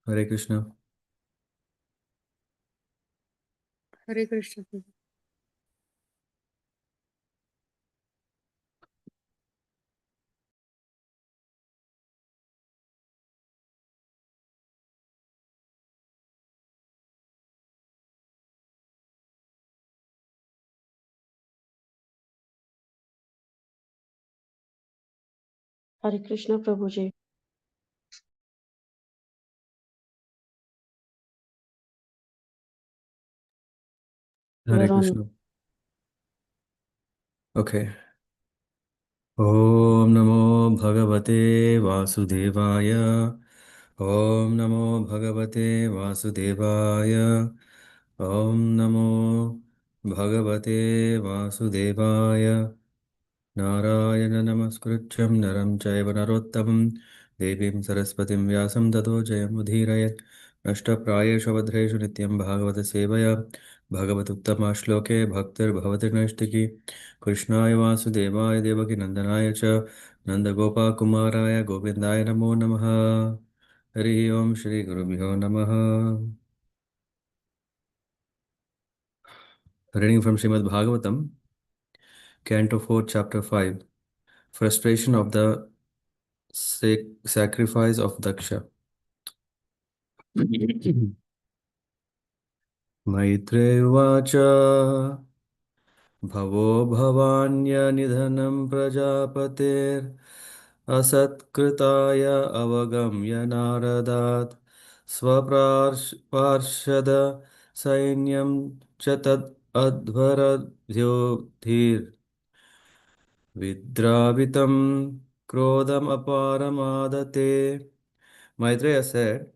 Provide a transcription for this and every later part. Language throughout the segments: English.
Hare Krishna. Hare Krishna Prabhu. Hare Krishna Prabhuji. You Hare are on. Krishna. Okay. Om Namo Bhagavate Vasudevaya. Om Namo Bhagavate Vasudevaya. Om Namo Bhagavate Vasudevaya. Narayana Namaskritcham Naram Chaiva Narottamam Devim Saraswatim Vyasam Tato Jayamudhirayat Nashtaprayeshu Vadreshu Nityam Bhāgavata-sevayā Bhagavatuttama Shloke Bhaktir Bhavati Nashtiki Krishnaya Vasudevaya Devaki Nandanaya Cha Nandagopa Kumaraya Govindaya Namo Namaha Hari Om Shri Gurubhyo Namaha. Reading from Srimad Bhagavatam, Canto 4, Chapter 5. Frustration of the sacrifice of Daksha. Maitreya Vacha Bhavo Bhavanya Prajapatir Asatkritaya Avagamya Naradat Parshada Sainyam Chatad Advaradhyodhir Vidravitam Krodam Aparamadate. Maitreya said,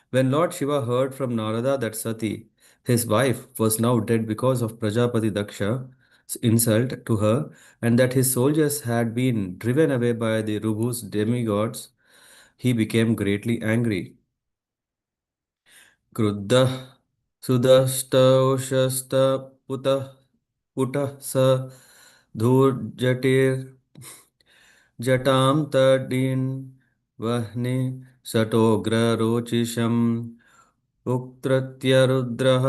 when Lord Shiva heard from Narada that Sati, his wife, was now dead because of Prajapati Daksha's insult to her, and that his soldiers had been driven away by the Rubhu's demigods, he became greatly angry. Kruddha Sudashta Putah Sa Dhurjatir Jatam Tadin Vahni Satogra उक्तृत्य रुद्रः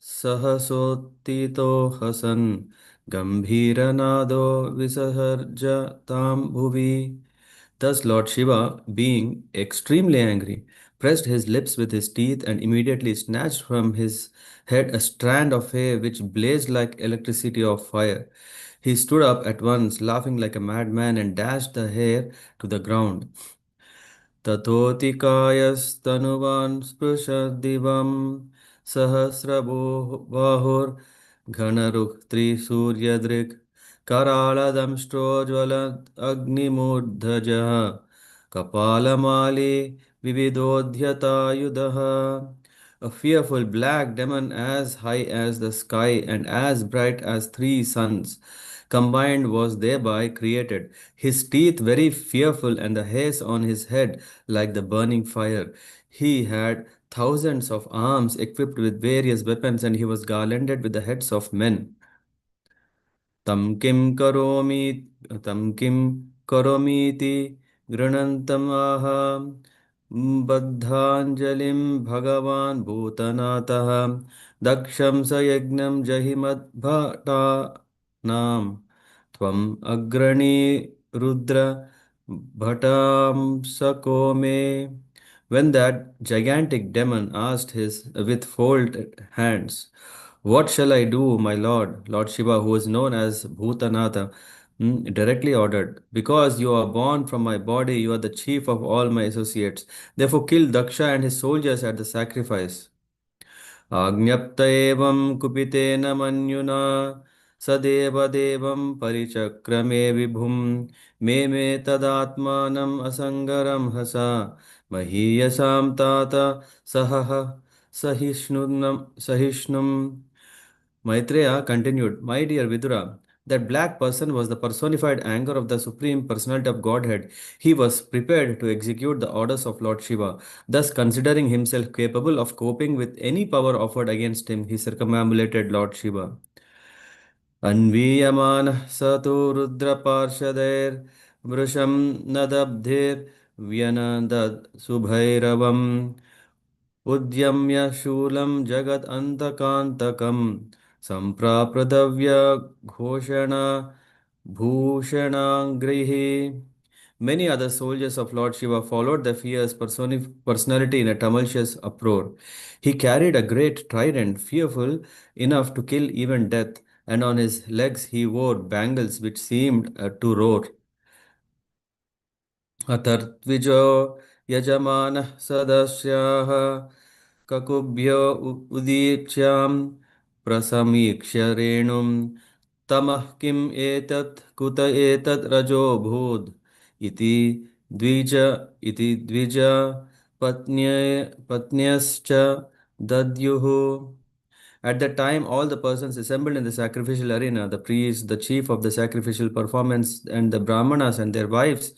सहसोत्थितो हसन् गम्भीरनादो विसर्ज तां भुवि. Thus Lord Shiva, being extremely angry, pressed his lips with his teeth and immediately snatched from his head a strand of hair which blazed like electricity of fire. He stood up at once, laughing like a madman, and dashed the hair to the ground. ततोऽतिकायस्तनुवान् स्पृशद्दिवं सहस्रबाहुर्घनरुक्त्रिसूर्यदृक् कराळदंष्ट्रोज्ज्वलदग्निमूर्धजः कपालमाली विविधोद्यतायुधः. A fearful black demon as high as the sky and as bright as three suns combined was thereby created. His teeth very fearful and the hairs on his head like the burning fire. He had thousands of arms equipped with various weapons and he was garlanded with the heads of men. तं किं करोमि तं किं करोमीति गृणन्तम् आह बद्धाञ्जलिं भगवान् भूतनाथः दक्षं स यज्ञं जहिमद्भटानां त्वम् अग्रणी रुद्र भटांसको मे. When that gigantic demon asked his with folded hands, what shall I do, my Lord? Lord Shiva, who is known as Bhutanatha, directly ordered, because you are born from my body, you are the chief of all my associates. Therefore, kill Daksha and his soldiers at the sacrifice. आज्ञप्त एवं कुपितेन मन्युना सदेव देवं परिचक्रमे विभुं मे तदात्मानम् असङ्गरं हसा महीयसां तात सहः सहिष्णुम्. Maitreya continued, my dear Vidura, that black person was the personified anger of the Supreme Personality of Godhead. He was prepared to execute the orders of Lord Shiva. Thus, considering himself capable of coping with any power offered against him, he circumambulated Lord Shiva. अन्वीयमानः स तु रुद्रपार्षदैर्वृषं नदब्धिर्व्यनदत् सुभैरवम् उद्यम्य शूलं जगदन्तकान्तकं सम्प्राप्रदव्य घोषणा भूषणाङ्ग्रिः. Many other soldiers of Lord Shiva followed the fierce personality in a tumultuous uproar. He carried a great trident, fearful enough to kill even death, and on his legs he wore bangles which seemed to roar. अतर्त्विजो यजमानः सदस्याः ककुभ्यो उदीच्यां प्रसमीक्ष्य रेणुं तमः किम् एतत् कुत एतत् रजोऽभूत् इति द्विज द्विज पत्न्यश्च दद्युः. At that time, all the persons assembled in the sacrificial arena, the priest, the chief of the sacrificial performance, and the brahmanas and their wives,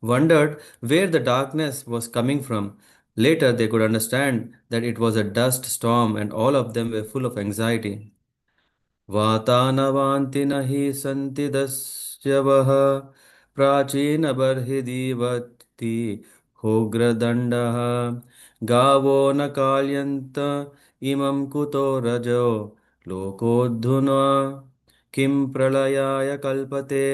wondered where the darkness was coming from. Later, they could understand that it was a dust storm, and all of them were full of anxiety. वातानवान्ति न हि सन्ति दस्यवः प्राचीनबर्हिदीवति होग्रदण्डः गावो न काल्यन्त इमं कुतो रजो लोकोऽधुना किं प्रलयाय कल्पते.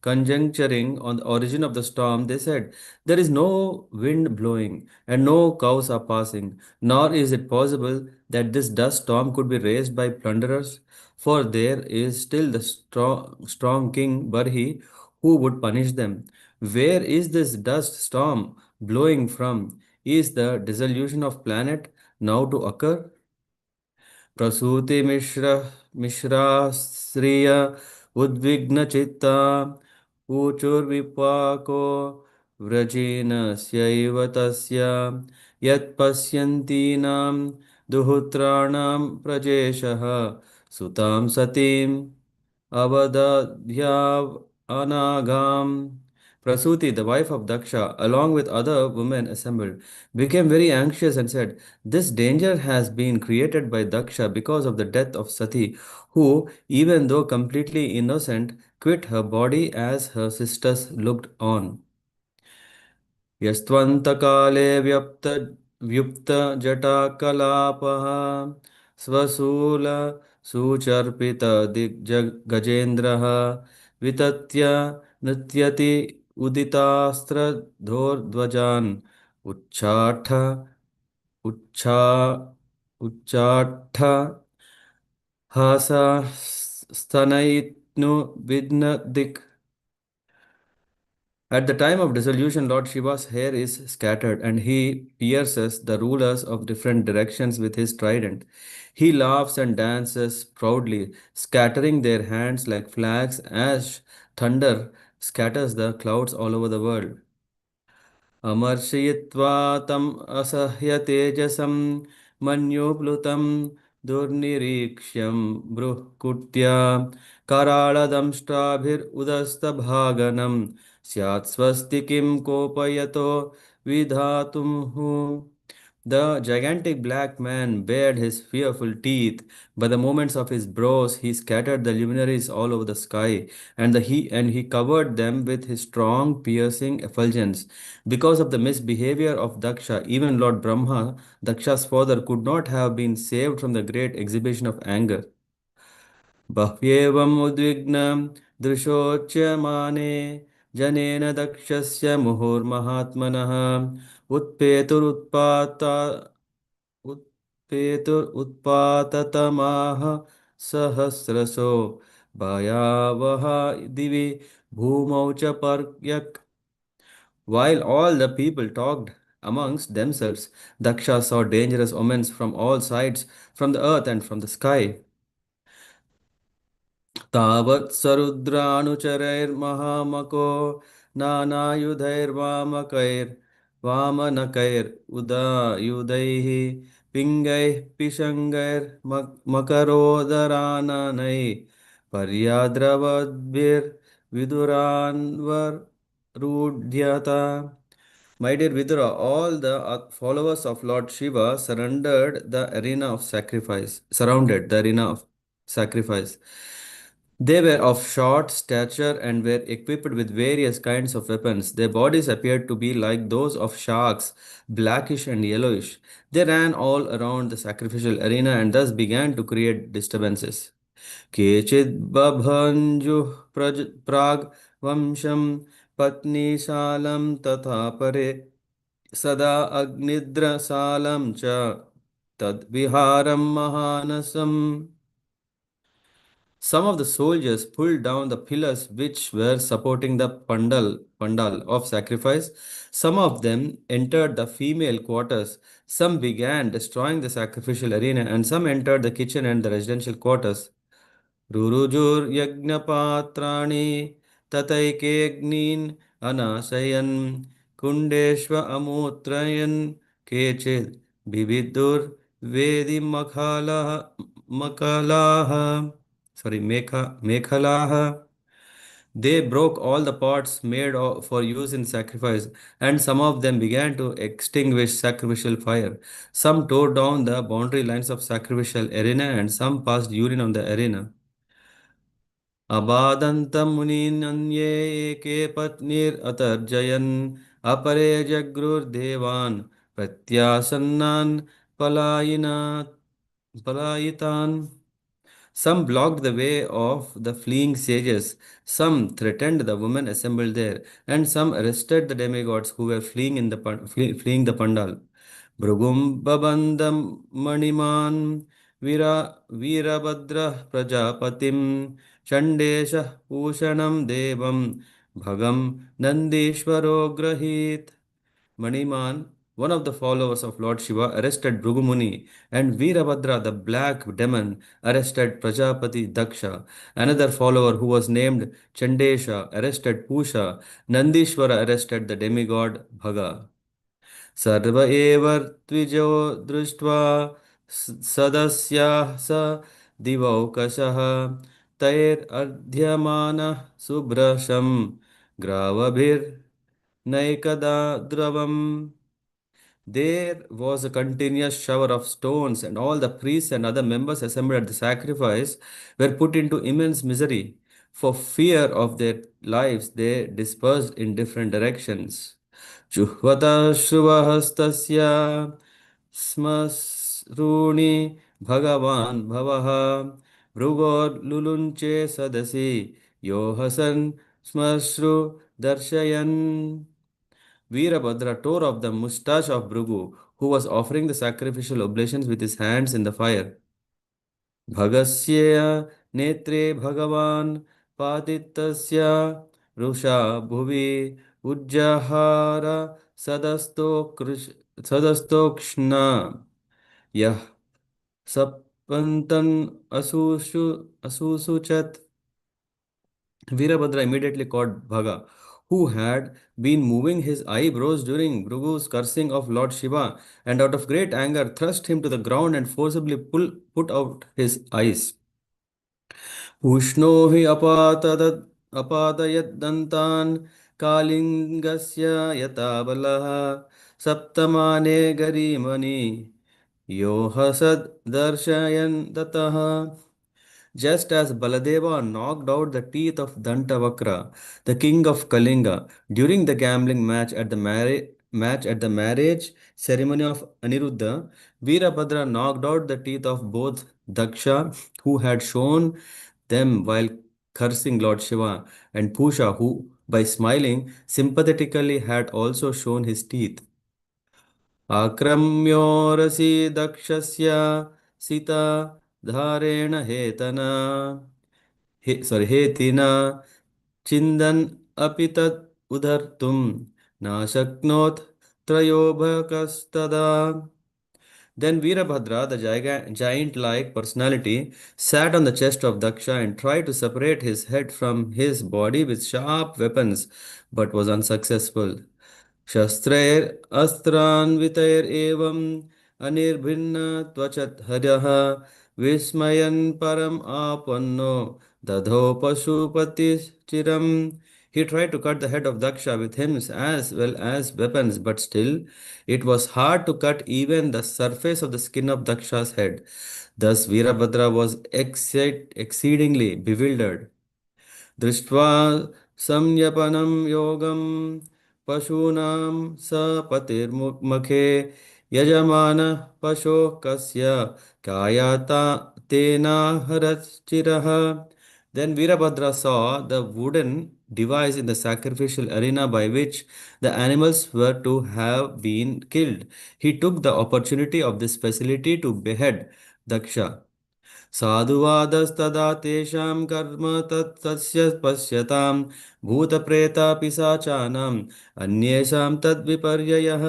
Conjecturing on the origin of the storm, they said, there is no wind blowing and no cows are passing, nor is it possible that this dust storm could be raised by plunderers, for there is still the strong king Barhi who would punish them. Where is this dust storm blowing from? Is the dissolution of planet now to occur? प्रसूति मिश्राश्रिय उद्विग्नचित्ता ऊचुर्विपाको व्रजेनस्यैव तस्य यत्पश्यन्तीनां दुहित्राणां प्रजेशः सुतां सतीम् अवदध्याव anagam. Prasuti, the wife of Daksha, along with other women assembled, became very anxious and said, this danger has been created by Daksha because of the death of Sati, who, even though completely innocent, quit her body as her sisters looked on. यस्त्वन्तकाले व्युप्तजटाकलापः स्वशूलसूचर्पितदिग्गजेन्द्रः वितत्य नृत्यति उदितास्त्रधोर्ध्वजान् उच्चाट्ट उच्चा उच्चाट्ट हासस्तनयित्नु विघ्नदिक्. At the time of dissolution, Lord Shiva's hair is scattered and he pierces the rulers of different directions with his trident. He laughs and dances proudly, scattering their hands like flags as thunder scatters the clouds all over the world. अमर्षयित्वा तम् असह्य तेजसं मन्युप्लुतं दुर्निरीक्ष्यं बृहत्कुट्या कराळदंष्ट्राभिरुदस्तभागनं स्यात् स्वस्ति किं कोपयतो विधातुमुः. The gigantic black man bared his fearful teeth. By the movements of his brows, he scattered the luminaries all over the sky, and he covered them with his strong, piercing effulgence. Because of the misbehavior of Daksha, even Lord Brahma, Daksha's father, could not have been saved from the great exhibition of anger. बह्व्येवम् उद्विग्नं दृशोच्यमाने जनेन दक्षस्य मुहुर्महात्मनः उत्पेतुरुत्पाता उत्पेतुरुत्पाततमाह सहस्रशो भयावह दिवि भूमौ च पर्यक्. While all the people talked amongst themselves, Daksha saw dangerous omens from all sides, from the earth and from the sky. तावत् सरुद्रानुचरैर्महामको नानायुधैर्वामनकैर्वामनकैरुदायुधैः पिङ्गैः पिशङ्गैर्मकरोदराननैः पर्याद्रवद्भिर्विदुरान्वरूढ्यता. My dear Vidura, all the followers of Lord Shiva surrounded the arena of sacrifice. They were of short stature and were equipped with various kinds of weapons. Their bodies appeared to be like those of sharks, blackish and yellowish. They ran all around the sacrificial arena and thus began to create disturbances. केचिद् बभञ्जुः प्राग् वंशं पत्नीशालं तथा परे सदा अग्निद्रसालं च तद्विहारं महानसम्. Some of the soldiers pulled down the pillars which were supporting the pandal of sacrifice. Some of them entered the female quarters. Some began destroying the sacrificial arena, and some entered the kitchen and the residential quarters. रुरुजुर्यज्ञपात्राणि ततैकेऽग्नीन् अनाशयन् कुण्डेष्व अमूत्रयन् केचिद् बिबिदुर्वेदिमखालाः मकलाः मेखलाः. They broke all the pots made for use in sacrifice, and some of them began to extinguish sacrificial fire. Some tore down the boundary lines of sacrificial arena, and some passed urine on the arena. अबादन्तं मुनीन्ये एके पत्नीरतर्जयन् अपरे जगृर्देवान् प्रत्यासन्नान् पलायितान्. Some blocked the way of the fleeing sages, some threatened the women assembled there, and some arrested the demigods who were fleeing the pandal. Bhrugum babandam maniman वीरभद्रः प्रजापतिं चण्डेशः पूषणं देवं भगं नन्दीश्वरो गृहीत. Maniman, one of the followers of Lord Shiva, arrested Bhrugumuni, and Veerabhadra, the black demon, arrested Prajapati Daksha. Another follower, who was named Chandesha, arrested Pusha. Nandishwara arrested the demigod Bhaga. सर्व एव द्विजो दृष्ट्वा सदस्याः स दिवौकशः तैरर्ध्यमानः सुभ्रशं ग्रावभिर्नैकदा द्रवम्. There was a continuous shower of stones, and all the priests and other members assembled at the sacrifice were put into immense misery. For fear of their lives, they dispersed in different directions. जुह्वतः श्रुवहस्तस्य स्मश्रूणि भगवान् भवः भृगोर्लुलुञ्चे सदसि यो हसन् श्मश्रु दर्शयन्. Veerabhadra tore off the mustache of Bhrigu, who was offering the sacrificial oblations with his hands in the fire. Bhagasya netre bhagavan patitasya rusha bhuvi ujjahara sadastokshna yah sapantan asusuchat. Veerabhadra immediately caught Bhaga, who had been moving his eyebrows during Bhrugu's cursing of Lord Shiva, and out of great anger thrust him to the ground and forcibly put out his eyes. उष्णो हि अपादयद्दन्तान् कालिङ्गस्य यथा बलः सप्तमाने गरीमणि यो हसद् दर्शयन् दतः. Just as Baladeva knocked out the teeth of Dantavakra, the king of Kalinga, during the gambling match at the marriage ceremony of Aniruddha, Veerabhadra knocked out the teeth of both Daksha, who had shown them while cursing Lord Shiva, and Pusha, who, by smiling sympathetically, had also shown his teeth. आक्रम्योरसि दक्षस्य Sita धारेण हेतना हेतिना चिन्दन् अपि तत् उद्धर्तुं न शक्नोत् त्रयोभकस्तदा. Then Veerabhadra, the giant-like personality, sat on the chest of Daksha and tried to separate his head from his body with sharp weapons, but was unsuccessful. शस्त्रैर् अस्त्रान्वितैरेवम् अनिर्भिन्न त्वचत् हरः विस्मयन् परम् आपन्नो दधौ पशुपतिश्चिरम् He tried to cut the head of Daksha with hymns as well as weapons, but still it was hard to cut even the surface of the skin of Daksha's head. Thus Virabhadra was exceedingly bewildered. दृष्ट्वा संयपनं योगं पशूनां स पतिर्मुखे यजमानः पशोः कस्य कायाता तेनाहरच्चिरः. Then Virabhadra saw the wooden device in the sacrificial arena by which the animals were to have been killed. He took the opportunity of this facility to behead Daksha. साधुवादस्तदा तेषां कर्म तत्तस्य पश्यतां भूतप्रेतापिशाचानाम् अन्येषां तद्विपर्ययः.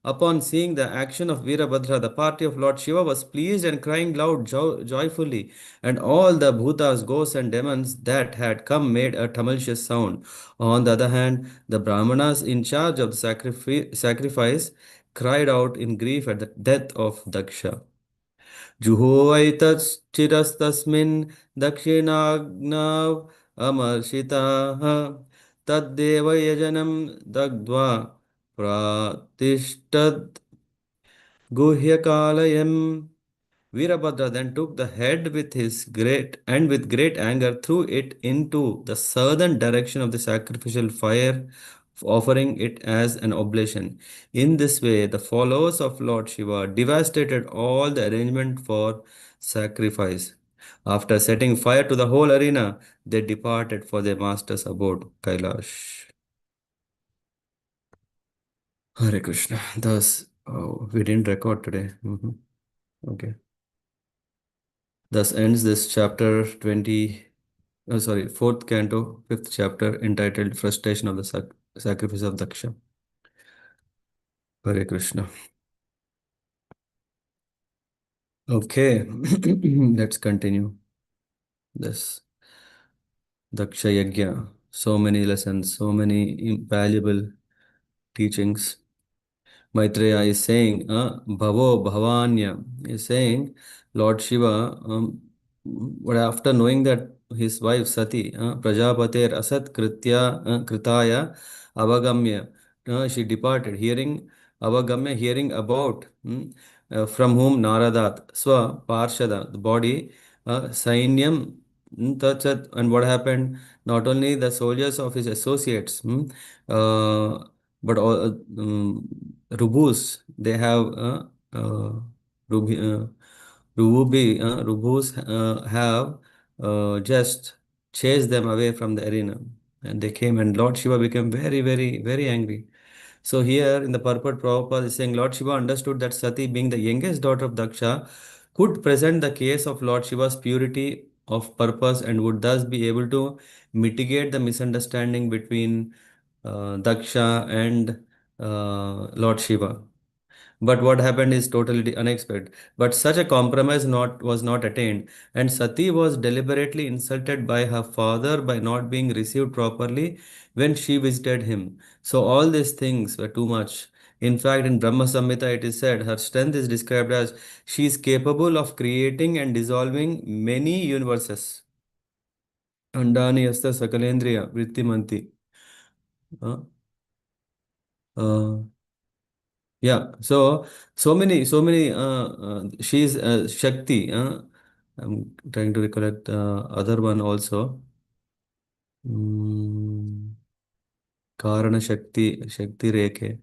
Upon seeing the action of Virabhadra, the party of Lord Shiva was pleased and crying loud joyfully, and all the bhutas, ghosts, and demons that had come made a tumultuous sound. On the other hand, the Brahmanas in charge of the sacrifice cried out in grief at the death of Daksha. जुहोवैतश्चिरस्तस्मिन् दक्षिणाग्नौ अमर्षिताः तद्देवयजनं दग्ध्वा प्रातिष्ठत् गुह्यकालयम्. Virabhadra then took the head with great anger threw it into the southern direction of the sacrificial fire, offering it as an oblation. In this way, the followers of Lord Shiva devastated all the arrangement for sacrifice. After setting fire to the whole arena, they departed for their master's abode, Kailash. Hare Krishna. Thus, oh, we didn't record today. Okay. Thus ends this chapter 20, fourth canto, fifth chapter, entitled Frustration of the Sacrifice of Daksha. Hare Krishna. Okay, let's continue this Daksha Yajna. So many lessons, so many valuable teachings. Maitreya is saying, Bhavo Bhavanya is saying, Lord Shiva, but after knowing that his wife Sati, Prajapater Asat Kritaya Avagamya, she departed, hearing Avagamya, hearing about from whom Naradat, Swa Parshada, the body, Sainyam, Tachat, and what happened? Not only the soldiers of his associates, but all Rubus, they have Rubi, Rubus have just chased them away from the arena, and they came, and Lord Shiva became very, very, very angry. So here in the purport, Prabhupada is saying Lord Shiva understood that Sati, being the youngest daughter of Daksha, could present the case of Lord Shiva's purity of purpose and would thus be able to mitigate the misunderstanding between Daksha and Lord Shiva. But what happened is totally unexpected. But such a compromise was not attained, and Sati was deliberately insulted by her father by not being received properly when she visited him. So all these things were too much. In fact, in Brahma Samhita it is said her strength is described as she is capable of creating and dissolving many universes. Andani yasta sakalendriya vrittimanti. Uh, uh, Yeah, she's Shakti. I'm trying to recollect the other one also. Mm, Karana Shakti, Shakti Rekhe.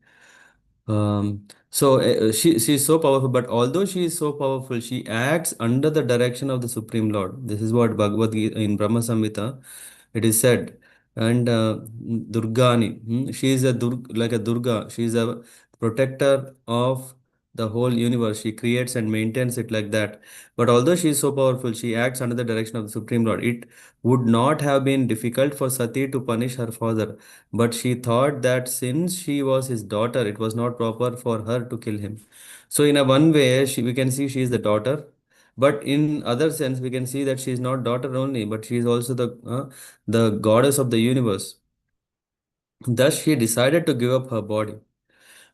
She's so powerful, but although she is so powerful, she acts under the direction of the Supreme Lord. This is what Bhagavad Gita in Brahma Samhita it is said. And Durgani, she is like a Durga. She is a protector of the whole universe. She creates and maintains it like that. But although she is so powerful, she acts under the direction of the Supreme Lord. It would not have been difficult for Sati to punish her father, but she thought that since she was his daughter, it was not proper for her to kill him. So, in a one way, we can see she is the daughter, but in other sense, we can see that she is not daughter only, but she is also the goddess of the universe. Thus, she decided to give up her body.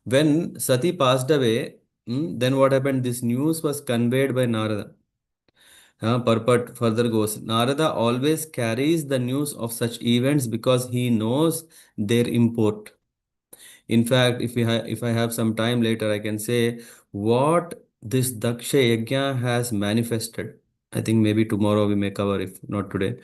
When Sati passed away, then what happened? This news was conveyed by Narada. Purport further goes, Narada always carries the news of such events because he knows their import. In fact, if I have some time later, I can say what this Daksha Yajna has manifested. I think maybe tomorrow we may cover, if not today.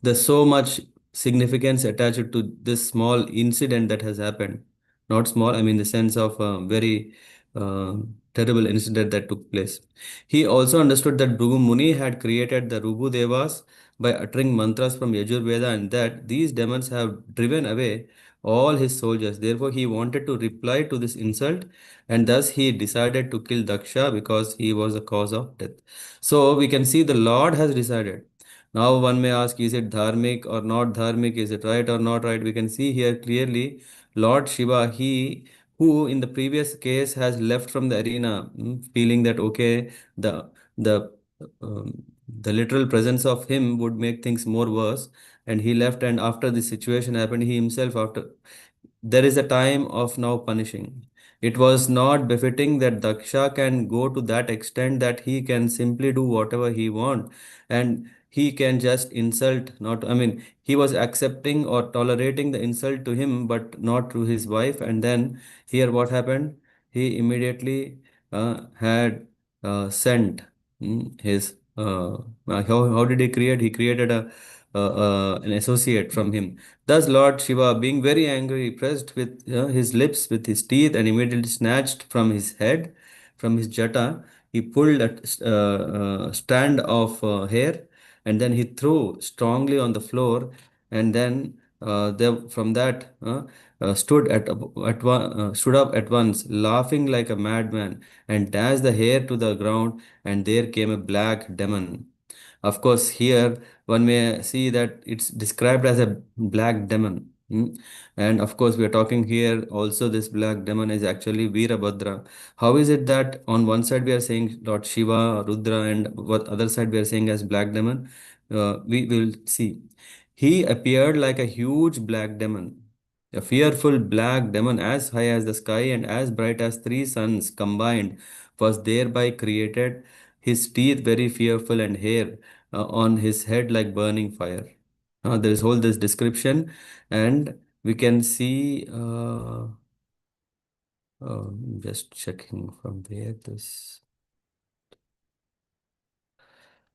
There's so much significance attached to this small incident that has happened. Not small, I mean the sense of a very uh, terrible incident that took place. He also understood that Bhrigu Muni had created the Rubu Devas by uttering mantras from Yajur Veda, and that these demons have driven away all his soldiers. Therefore, he wanted to reply to this insult, and thus he decided to kill Daksha because he was the cause of death. So we can see the Lord has decided. Now one may ask, is it dharmic or not dharmic? Is it right or not right? We can see here clearly Lord Shiva, he who in the previous case has left from the arena, feeling that okay, the the literal presence of him would make things more worse, and he left. And after the situation happened, he himself after there is a time of now punishing. It was not befitting that Daksha can go to that extent that he can simply do whatever he want, and he can just insult. Not, I mean, he was accepting or tolerating the insult to him, but not to his wife. And then here, what happened? He immediately had sent his. How did he create? He created an associate from him. Thus, Lord Shiva, being very angry, pressed with his lips with his teeth and immediately snatched from his head, from his jata, he pulled a strand of hair, and then he threw strongly on the floor, and then there, from that stood up at once, laughing like a madman, and dashed the hair to the ground, and there came a black demon. Of course, here one may see that it's described as a black demon. And of course, we are talking here also this black demon is actually Veerabhadra. How is it that on one side we are saying Lord Shiva, Rudra, and what other side we are saying as black demon? We will see. He appeared like a huge black demon, a fearful black demon as high as the sky and as bright as three suns combined, was thereby created, his teeth very fearful and hair on his head like burning fire. There is whole this description, and we can see. Just checking from where this.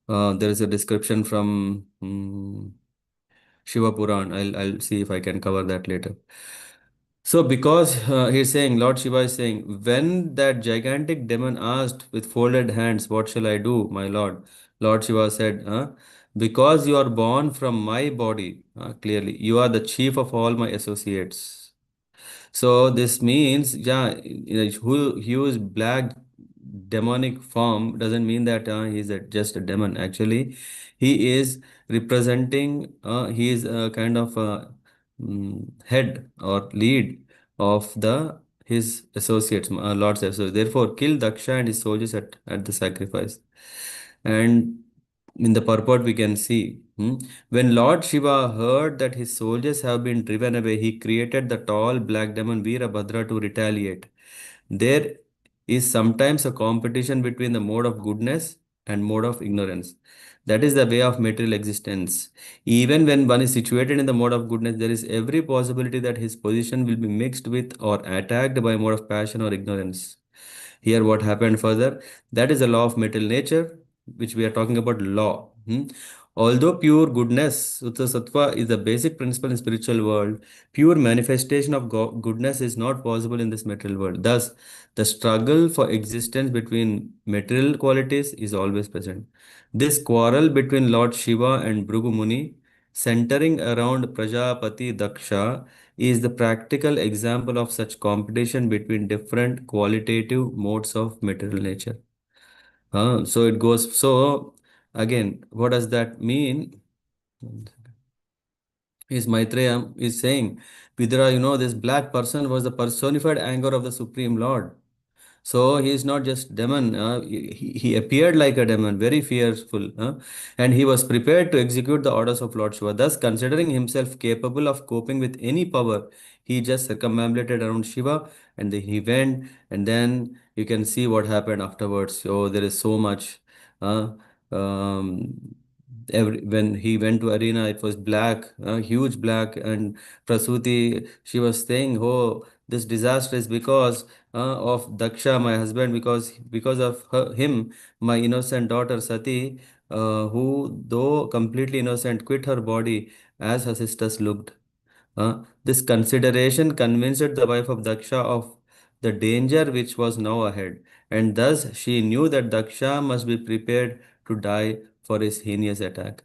There is a description from Shiva Puran. I'll see if I can cover that later. So, because he's saying, Lord Shiva is saying, when that gigantic demon asked with folded hands, what shall I do, my Lord? Lord Shiva said, because you are born from my body, clearly, you are the chief of all my associates. So this means, yeah, who use black demonic form doesn't mean that he's just a demon. Actually, he is representing, he is a kind of a head or lead of the his associates, Lord's associates. Therefore, kill Daksha and his soldiers at the sacrifice. And in the purport, we can see. When Lord Shiva heard that his soldiers have been driven away, he created the tall black demon Veerabhadra to retaliate. There is sometimes a competition between the mode of goodness and mode of ignorance. That is the way of material existence. Even when one is situated in the mode of goodness, there is every possibility that his position will be mixed with or attacked by mode of passion or ignorance. Here, what happened further? That is the law of material nature, which we are talking about law. Although pure goodness, Sutta Sattva, is the basic principle in spiritual world, pure manifestation of goodness is not possible in this material world. Thus, the struggle for existence between material qualities is always present. This quarrel between Lord Shiva and Bhrigu Muni, centering around Prajapati Daksha, is the practical example of such competition between different qualitative modes of material nature. So it goes. So again, what does that mean? Is Maitreya is saying, Vidura, this black person was the personified anger of the Supreme Lord. So he is not just demon. He appeared like a demon, very fearful, and he was prepared to execute the orders of Lord Shiva. Thus, considering himself capable of coping with any power, he just circumambulated around Shiva, and then he went. And then you can see what happened afterwards. Oh, there is so much. Uh, Um, when he went to arena, it was black, huge black, and Prasuti, she was saying, "Oh, this disaster is because of Daksha, my husband, because of him, my innocent daughter Sati, who, though completely innocent, quit her body as her sisters looked." This consideration convinced the wife of Daksha of the danger which was now ahead, and thus she knew that Daksha must be prepared to die for his heinous attack.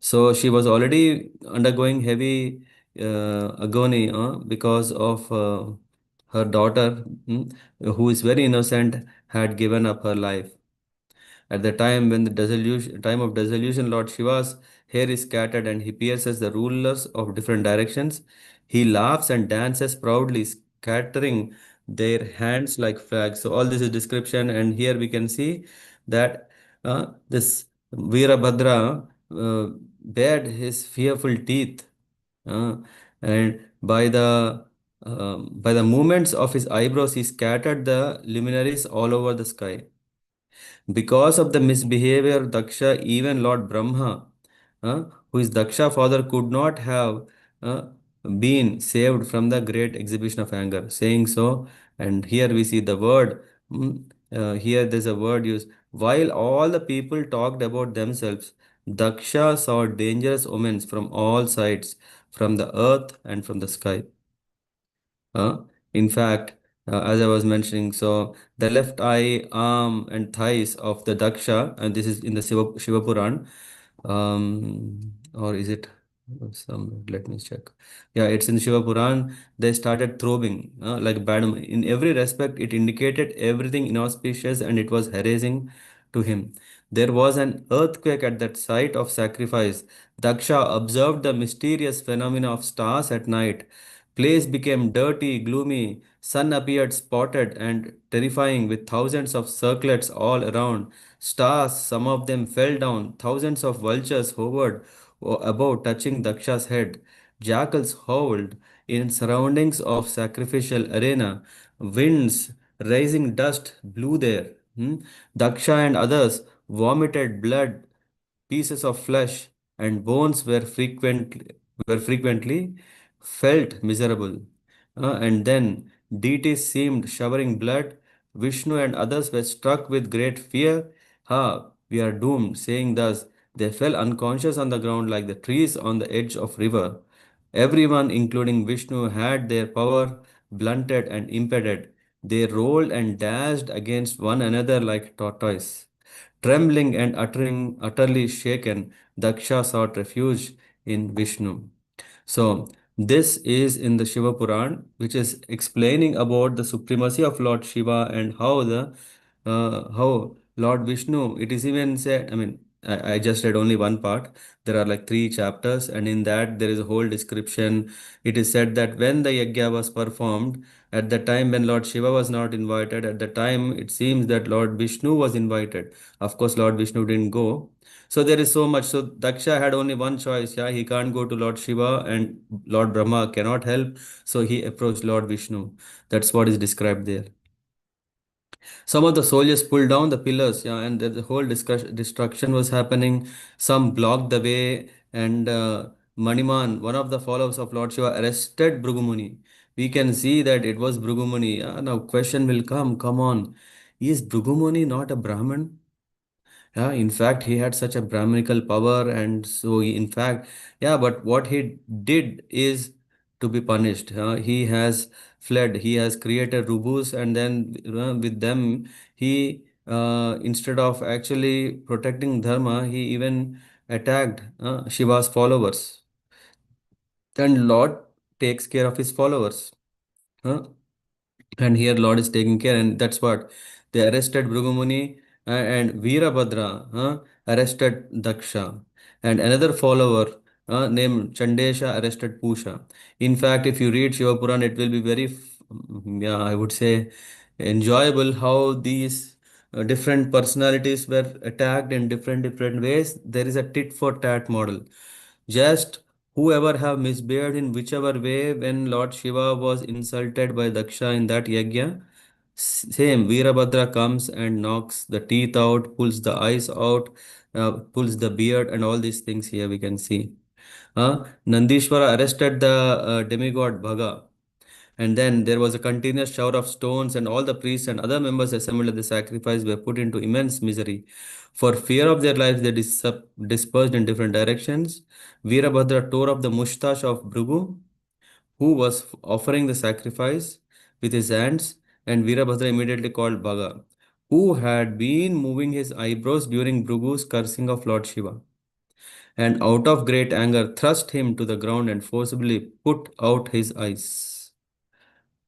So she was already undergoing heavy agony because of her daughter, who is very innocent, had given up her life. At the time when the time of dissolution, Lord Shiva's hair is scattered and he pierces the rulers of different directions. He laughs and dances proudly, scattering their hands like flags. So all this is description, and here we can see that this Veerabhadra bared his fearful teeth, uh, and by the movements of his eyebrows, he scattered the luminaries all over the sky. Because of the misbehavior, Daksha, even Lord Brahma, who is Daksha father, could not have uh, been saved from the great exhibition of anger. Saying so, and here we see the word. Here there's a word used. While all the people talked about themselves, Daksha saw dangerous omens from all sides, from the earth and from the sky. In fact, as I was mentioning, so the left eye, arm, and thighs of the Daksha, and this is in the Shiva Puran, or is it some? Let me check. Yeah, it's in Shiva Puran. They started throbbing like bad. In every respect, it indicated everything inauspicious, and it was harassing to him. There was an earthquake at that site of sacrifice. Daksha observed the mysterious phenomena of stars at night. Place became dirty, gloomy. Sun appeared spotted and terrifying with thousands of circlets all around. Stars, some of them fell down. Thousands of vultures hovered above, touching Daksha's head. Jackals howled in surroundings of sacrificial arena. Winds, rising dust, blew there. Daksha and others vomited blood, pieces of flesh, and bones were frequently felt miserable. And then deities seemed showering blood. Vishnu and others were struck with great fear. We are doomed, saying thus, they fell unconscious on the ground like the trees on the edge of river. Everyone, including Vishnu, had their power blunted and impeded. They rolled and dashed against one another like tortoise. Trembling and utterly shaken, Daksha sought refuge in Vishnu. So, this is in the Shiva Puran, which is explaining about the supremacy of Lord Shiva and how Lord Vishnu. It is even said. I mean, I just read only one part. There are like three chapters, and in that there is a whole description. It is said that when the yajna was performed, at the time when Lord Shiva was not invited, at the time it seems that Lord Vishnu was invited. Of course, Lord Vishnu didn't go. So there is so much. So Daksha had only one choice. Yeah, he can't go to Lord Shiva, and Lord Brahma cannot help. So he approached Lord Vishnu. That's what is described there. Some of the soldiers pulled down the pillars, yeah, and the whole destruction was happening. Some blocked the way, and Maniman, one of the followers of Lord Shiva, arrested Bhrugumuni. We can see that it was Bhrugumuni. Yeah, now question will come on. Is Bhrugumuni not a Brahman? Yeah, in fact, he had such a Brahminical power, and so in fact, yeah, but what he did is to be punished. He has fled, he has created Rubus, and then with them, he instead of actually protecting Dharma, he even attacked Shiva's followers. And Lord takes care of his followers. Huh? And here Lord is taking care, and that's what they arrested Bhrugumuni, and Veerabhadra arrested Daksha, and another follower named Chandesha arrested Pusha. In fact, if you read Shiva Puran, it will be very, yeah, I would say, enjoyable how these different personalities were attacked in different ways. There is a tit for tat model. Just whoever have misbehaved in whichever way when Lord Shiva was insulted by Daksha in that yajna, Same, Veerabhadra comes and knocks the teeth out, pulls the eyes out, pulls the beard, and all these things here we can see. Nandishwara arrested the demigod Bhaga, and then there was a continuous shower of stones, and all the priests and other members assembled at the sacrifice were put into immense misery. For fear of their lives, they dispersed in different directions. Veerabhadra tore off the mustache of Bhrigu, who was offering the sacrifice, with his hands, and Veerabhadra immediately called Bhaga, who had been moving his eyebrows during Bhrigu's cursing of Lord Shiva, and out of great anger thrust him to the ground and forcibly put out his eyes.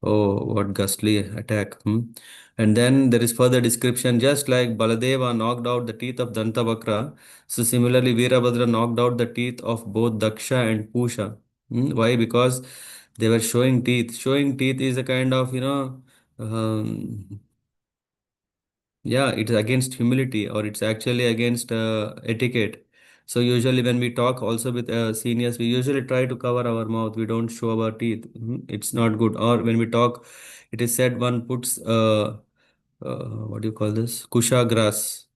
Oh, what ghastly attack. And then there is further description, just like Baladeva knocked out the teeth of Dantavakra, so similarly Veerabhadra knocked out the teeth of both Daksha and Pusha. Why? Because they were showing teeth. Showing teeth is a kind of, um, yeah, it's against humility, or it's actually against etiquette. So usually when we talk also with seniors, we usually try to cover our mouth. We don't show our teeth. It's not good. Or when we talk, it is said one puts what do you call this? Kusha grass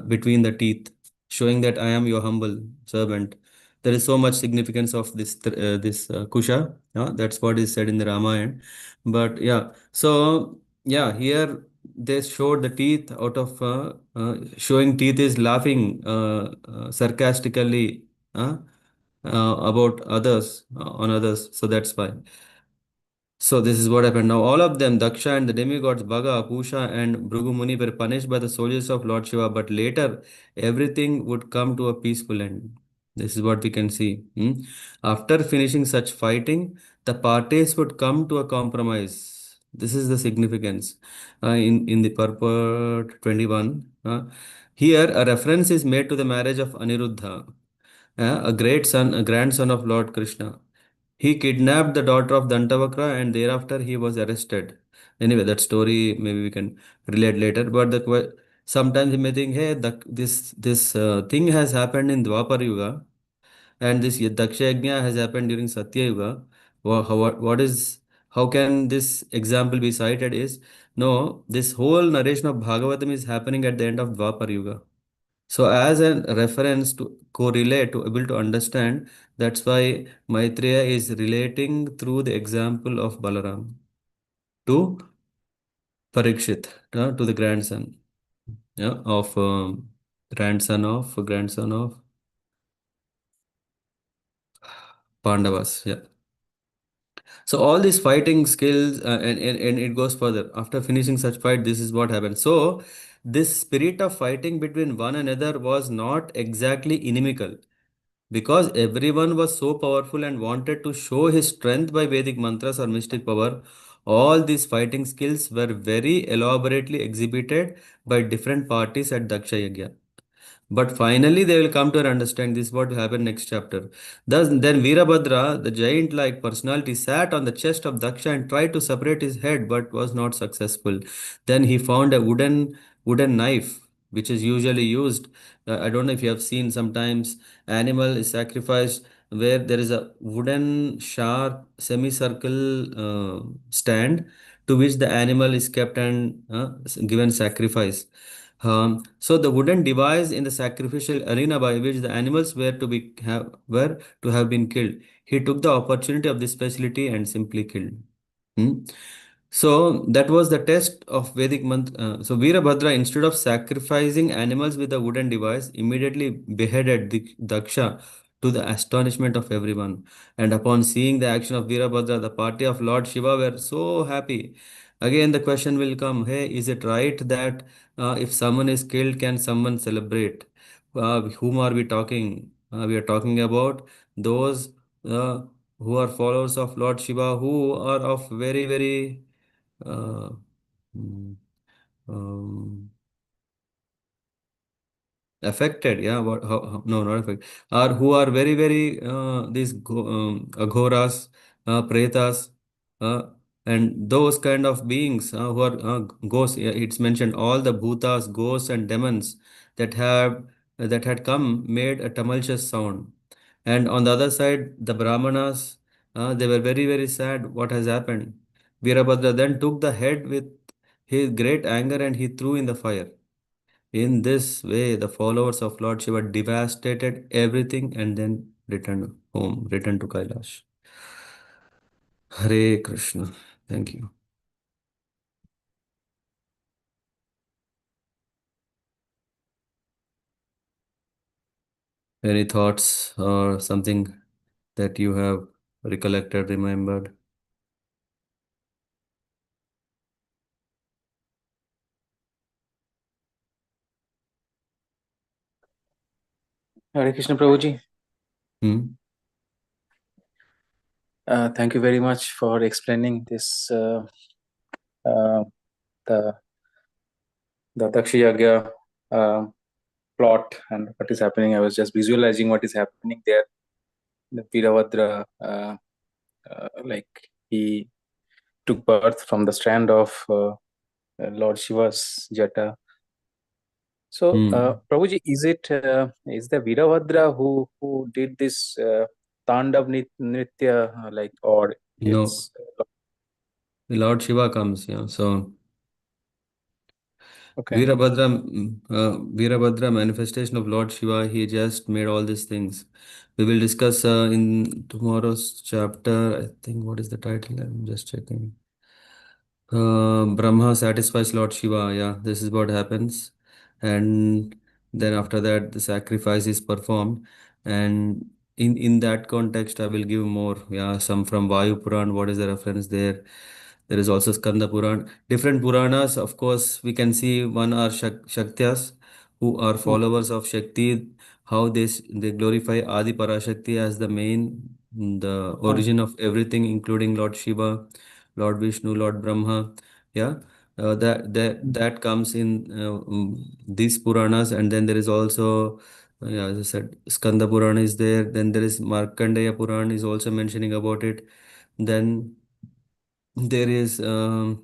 between the teeth, showing that I am your humble servant. There is so much significance of this kusha. That's what is said in the Ramayana. But yeah, so yeah, here they showed the teeth out of showing teeth is laughing sarcastically about others on others. So that's why. So this is what happened. Now all of them, Daksha and the demigods Bhaga, Pusha and Bhrigu Muni were punished by the soldiers of Lord Shiva, but later everything would come to a peaceful end. This is what we can see. After finishing such fighting, the parties would come to a compromise. This is the significance in the purport 21. Here, a reference is made to the marriage of Aniruddha, a great son, a grandson of Lord Krishna. He kidnapped the daughter of Dantavakra and thereafter he was arrested. Anyway, that story maybe we can relate later. But sometimes you may think, hey, this thing has happened in Dwapar Yuga, and this Daksha Yajna has happened during Satya Yuga. What is, how can this example be cited? Is no, this whole narration of Bhagavatam is happening at the end of Dwapar Yuga. So, as a reference to correlate, to able to understand, that's why Maitreya is relating through the example of Balaram to Parikshit, to the grandson, yeah, of grandson of Pandavas. Yeah. So all these fighting skills, and it goes further. After finishing such fight, this is what happened. So this spirit of fighting between one another was not exactly inimical, because everyone was so powerful and wanted to show his strength by Vedic mantras or mystic power. All these fighting skills were very elaborately exhibited by different parties at Daksha Yajna. But finally, they will come to understand this what will happen next chapter. Thus, then Veerabhadra, the giant-like personality, sat on the chest of Daksha and tried to separate his head, but was not successful. Then he found a wooden knife, which is usually used. I don't know if you have seen, sometimes animal is sacrificed where there is a wooden sharp semicircle stand to which the animal is kept and given sacrifice. So the wooden device in the sacrificial arena by which the animals were to have been killed. He took the opportunity of this facility and simply killed. Hmm? So that was the test of Vedic mantra. So Veerabhadra, instead of sacrificing animals with a wooden device, immediately beheaded Daksha, to the astonishment of everyone. And upon seeing the action of Veerabhadra, the party of Lord Shiva were so happy. Again, the question will come, hey, is it right that if someone is killed, can someone celebrate? Whom are we talking? We are talking about those uh, who are followers of Lord Shiva, who are of very, very uh, mm, um, affected, yeah, no, not affected, or who are very, very these aghoras, pretas, uh, and those kind of beings who are ghosts. Yeah, it's mentioned all the bhutas, ghosts, and demons that had come made a tumultuous sound. And on the other side, the brahmanas, they were very, very sad. What has happened? Virabhadra then took the head with his great anger and he threw in the fire. In this way, the followers of Lord Shiva devastated everything and then returned home, returned to Kailash. Hare Krishna. Thank you. Any thoughts or something that you have recollected, remembered? Hare Krishna Prabhuji. Hmm? Thank you very much for explaining this uh, the Daksha Yagya plot and what is happening. I was just visualizing what is happening there. The Virabhadra, like he took birth from the strand of Lord Shiva's jata. So, Hmm. Prabhuji, is the Virabhadra who did this Tandav Nritya, like, or No, it's Lord Shiva comes, yeah. So okay? Virabhadra manifestation of Lord Shiva, he just made all these things. We will discuss in tomorrow's chapter. I think what is the title? I'm just checking. Brahma satisfies Lord Shiva. Yeah, this is what happens. And then after that, the sacrifice is performed. And in that context, I will give more. Yeah, some from Vayu Puran. What is the reference there? There is also Skanda Puran. Different Puranas, of course, we can see one are Shaktyas, who are followers of Shakti, how they glorify Adi Parashakti as the main, the Mm-hmm. origin of everything, including Lord Shiva, Lord Vishnu, Lord Brahma. Yeah, that comes in these Puranas, and then there is also. Yeah, as I said, Skanda Purana is there. Then there is Markandeya Purana is also mentioning about it. Then there is in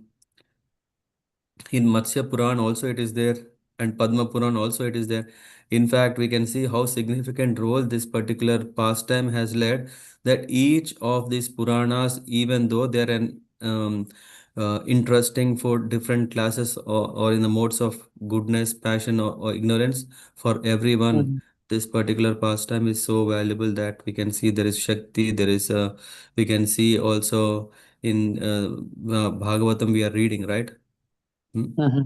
Matsya Puran also it is there, and Padma Puran also it is there. In fact, we can see how significant role this particular pastime has led. That each of these Puranas, even though they are interesting for different classes or in the modes of goodness, passion, or ignorance, for everyone, Mm-hmm. this particular pastime is so valuable that we can see there is Shakti, there is we can see also in Bhagavatam we are reading, right? Hmm? Mm-hmm.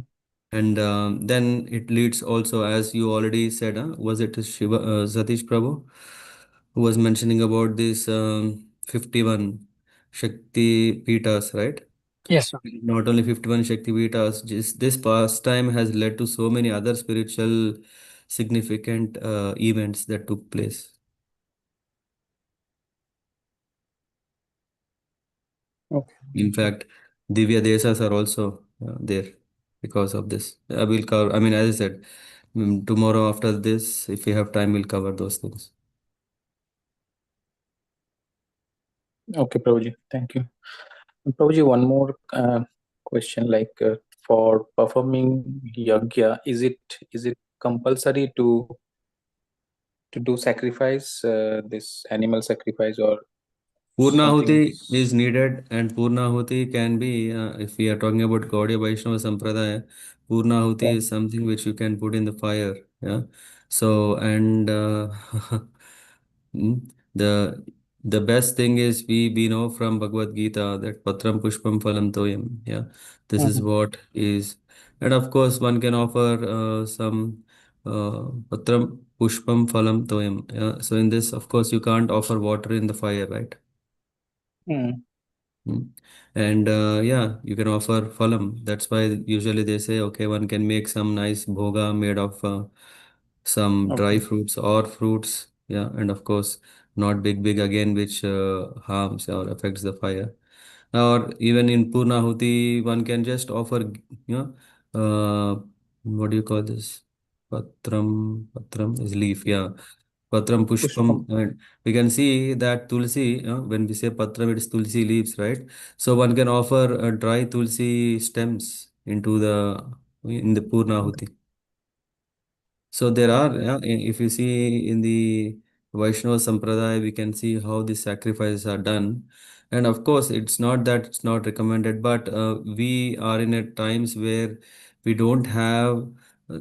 And then it leads also, as you already said, was it Shiva, Satish Prabhu, who was mentioning about this 51 Shakti Pitas, right? Yes, sir. Not only 51 Shakti Pitas, just this pastime has led to so many other spiritual significant events that took place. Okay. In fact, Divya Desas are also there because of this. I will cover, I mean, as I said, tomorrow after this, if we have time, we'll cover those things. Okay, Prabhuji. Thank you. And Prabhuji, one more question. Like for performing yagya, is it compulsory to do sacrifice, this animal sacrifice, or something? Purnahuti is needed, and Purnahuti can be, if we are talking about Gaudiya Vaishnava Sampradaya, Purnahuti Yeah. is something which you can put in the fire. Yeah. So, and the best thing is we know from Bhagavad Gita that Patram Pushpam Phalam Toyam. Yeah. This is Mm-hmm. what is, and of course, one can offer some Patram Pushpam Phalam Toyam. Yeah. So, in this, of course, you can't offer water in the fire, right? Mm. Mm. And yeah, you can offer phalam. That's why usually they say, okay, one can make some nice bhoga made of some dry Okay. fruits or fruits. Yeah, and of course, not big again, which harms or affects the fire. Or even in Purnahuti, one can just offer, what do you call this? Patram is leaf, yeah. Patram Pushpam. Pushpam. And we can see that Tulsi, when we say Patram, it is Tulsi leaves, right? So one can offer dry Tulsi stems into in the Purnahuti. So there are, Okay. yeah, if you see in the Vaishnava Sampradaya, we can see how the sacrifices are done. And of course, it's not that it's not recommended, but we are in a times where we don't have uh,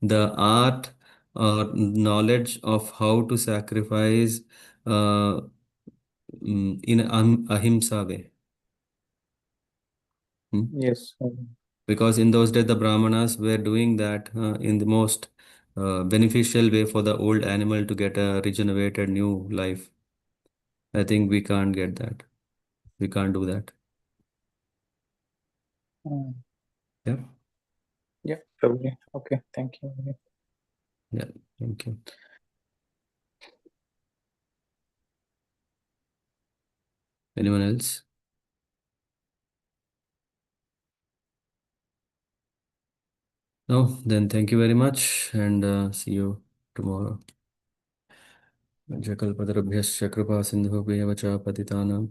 the art or knowledge of how to sacrifice uh, in ahimsa way. Hmm? Yes. Because in those days the brahmanas were doing that in the most beneficial way for the old animal to get a regenerated new life. I think we can't get that. We can't do that. Yeah. Yeah, probably. Okay, thank you. Yeah. Thank you. Anyone else? No, then thank you very much and see you tomorrow. जकल्पतरुभ्यश्च कृपा सिन्धुभ्येव च पतितानां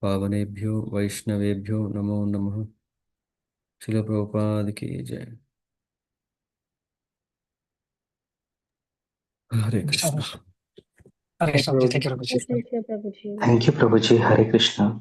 पावनेभ्यो वैष्णवेभ्यो नमो नमः। शिल प्रभुपाद की जय। हरे Krishna. Hare Thank Krishna, you, thank you, Prabhuji. Hare Krishna, Prabhuji. Thank you, Prabhuji. Hare Krishna.